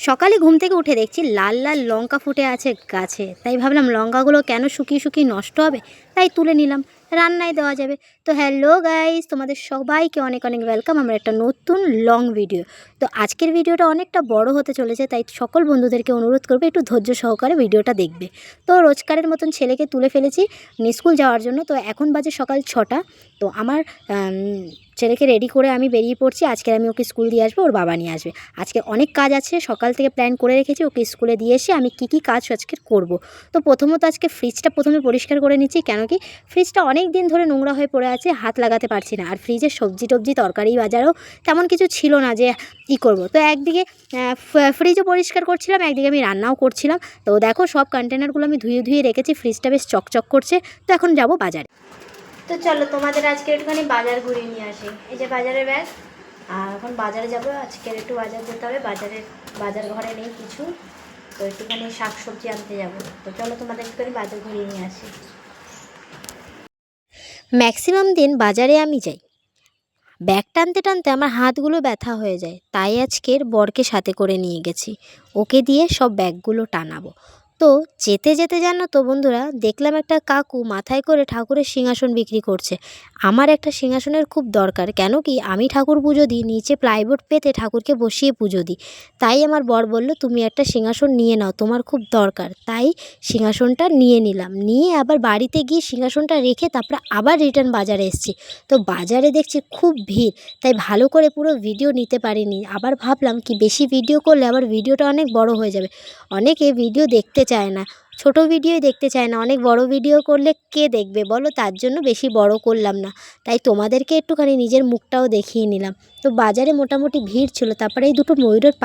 সকালে ঘুম থেকে উঠে দেখছি লাল লাল লঙ্কা ফুটে আছে গাছে। তাই ভাবলাম লঙ্কাগুলো কেন শুকিয়ে শুকিয়ে নষ্ট হবে, তাই তুলে নিলাম, রান্নায় দেওয়া যাবে। তো হ্যালো গাইস, তোমাদের সবাইকে অনেক অনেক ওয়েলকাম আমার একটা নতুন লং ভিডিও। তো আজকের ভিডিওটা অনেকটা বড় হতে চলেছে, তাই সকল বন্ধুদেরকে অনুরোধ করবে একটু ধৈর্য সহকারে ভিডিওটা দেখবে। তো রোজকারের মতন ছেলেকে তুলে ফেলেছি স্কুল যাওয়ার জন্য। তো এখন বাজে সকাল 6টা। তো আমার ছেলেকে রেডি করে আমি বেরিয়ে পড়ছি। আজকে আমি ওকে স্কুল দিয়ে আসবো, ওর বাবা নিয়ে আসবে। আজকে অনেক কাজ আছে, সকাল থেকে প্ল্যান করে রেখেছি ওকে স্কুলে দিয়ে এসে আমি কী কাজ আজকে করব। তো প্রথমত আজকে ফ্রিজটা প্রথমে পরিষ্কার করে নিচ্ছি, কেন কি ফ্রিজটা অনেক দিন ধরে নোংরা হয়ে পড়ে আছে, হাত লাগাতে পারছি না। আর ফ্রিজে সবজি টবজি তরকারি বাজারও তেমন কিছু ছিল না যে ই করব। তো একদিকে ফ্রিজও পরিষ্কার করছিলাম, একদিকে আমি রান্নাও করছিলাম। তো দেখো সব কন্টেনারগুলো আমি ধুয়ে ধুয়ে রেখেছি, ফ্রিজটা বেশ চকচক করছে। তো এখন যাব বাজারে। তো চলো তোমাদের আজকে একটুখানি বাজার ঘুরিয়ে নিয়ে আসি। এই যে বাজারের ব্যাগ, আর এখন বাজারে যাবো। আজকের একটু বাজার যেতে হবে, বাজার ঘরে নেই কিছু, তো একটুখানি শাক সবজি আনতে যাবো। তো চলো তোমাদের একটুখানি বাজার ঘুরিয়ে নিয়ে আসি। ম্যাক্সিমাম দিন বাজারে আমি যাই, ব্যাগ টানতে টানতে আমার হাতগুলো ব্যথা হয়ে যায়, তাই আজকের বরকে সাথে করে নিয়ে গেছি, ওকে দিয়ে সব ব্যাগগুলো টানাবো। তো যেতে যেতে জানো তো বন্ধুরা, দেখলাম একটা কাকু মাথায় করে ঠাকুরের সিংহাসন বিক্রি করছে। আমার একটা সিংহাসনের খুব দরকার, কেন কি আমি ঠাকুর পুজো দিই, নিচে প্লাইবোর্ড পেতে ঠাকুরকে বসিয়ে পুজো দিই। তাই আমার বর বলল তুমি একটা সিংহাসন নিয়ে নাও, তোমার খুব দরকার। তাই সিংহাসনটা নিয়ে নিলাম, নিয়ে আবার বাড়িতে গিয়ে সিংহাসনটা রেখে তারপরে আবার রিটার্ন বাজারে এসেছি। তো বাজারে দেখছি খুব ভিড়, তাই ভালো করে পুরো ভিডিও নিতে পারিনি। আবার ভাবলাম কি বেশি ভিডিও করলে আবার ভিডিওটা অনেক বড় হয়ে যাবে, অনেকে ভিডিও দেখতে চায় না, ছোট ভিডিওই দেখতে চায় না। অনেক বড় ভিডিও করলে কে দেখবে বলো, তার জন্য বেশি বড় করলাম না। তাই তোমাদেরকে একটুখানি নিজের মুখটাও দেখিয়ে নিলাম। তো বাজারে মোটামুটি ভিড় ছিল। তারপরে এই দুটো ময়ূরের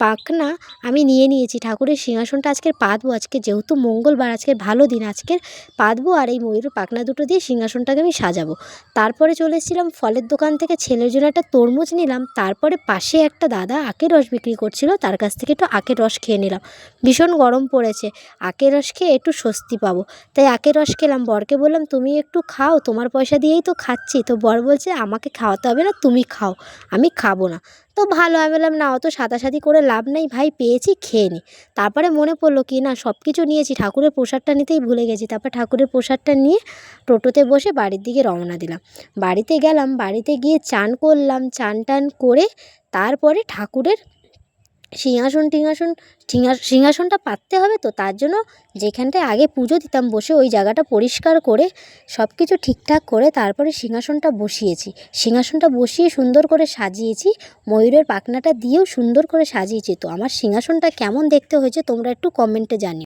পাখনা আমি নিয়ে নিয়েছি। ঠাকুরের সিংহাসনটা আজকের পাতবো, আজকে যেহেতু মঙ্গলবার, আজকের ভালো দিন, আজকের পাতবো। আর এই ময়ূরের পাখনা দুটো দিয়ে সিংহাসনটাকে আমি সাজাবো। তারপরে চলে এসেছিলাম ফলের দোকান থেকে, ছেলের জন্য একটা তরমুজ নিলাম। তারপরে পাশে একটা দাদা আখের রস বিক্রি করছিল, তার কাছ থেকে একটু আখের রস খেয়ে নিলাম। ভীষণ গরম পড়েছে, আখের রস খেয়ে একটু স্বস্তি পাবো, তাই আখের রস খেলাম। বরকে বললাম তুমি একটু খাও, তোমার পয়সা দিয়েই তো খাচ্ছি। তো বর বলছে আমাকে খাওয়াতে হবে না, তুমি খাও, আমি খাবো না। তো ভালো, আমি বললাম না অত সাদাসাদি করে লাভ নেই ভাই, পেয়েছি খেয়ে নি। তারপরে মনে পড়লো কি না সব কিছু নিয়েছি, ঠাকুরের প্রসাদটা নিতেই ভুলে গেছি। তারপর ঠাকুরের প্রসাদটা নিয়ে টোটোতে বসে বাড়ির দিকে রওনা দিলাম। বাড়িতে গেলাম, বাড়িতে গিয়ে চান করলাম, চান টান করে তারপরে ঠাকুরের সিংহাসনটা পাততে হবে। তো তার জন্য যেখানটায় আগে পুজো দিতাম বসে, ওই জায়গাটা পরিষ্কার করে সব কিছু ঠিকঠাক করে তারপরে সিংহাসনটা বসিয়েছি। সিংহাসনটা বসিয়ে সুন্দর করে সাজিয়েছি, ময়ূরের পাখনাটা দিয়েও সুন্দর করে সাজিয়েছি। তো আমার সিংহাসনটা কেমন দেখতে হয়েছে তোমরা একটু কমেন্টে জানিও।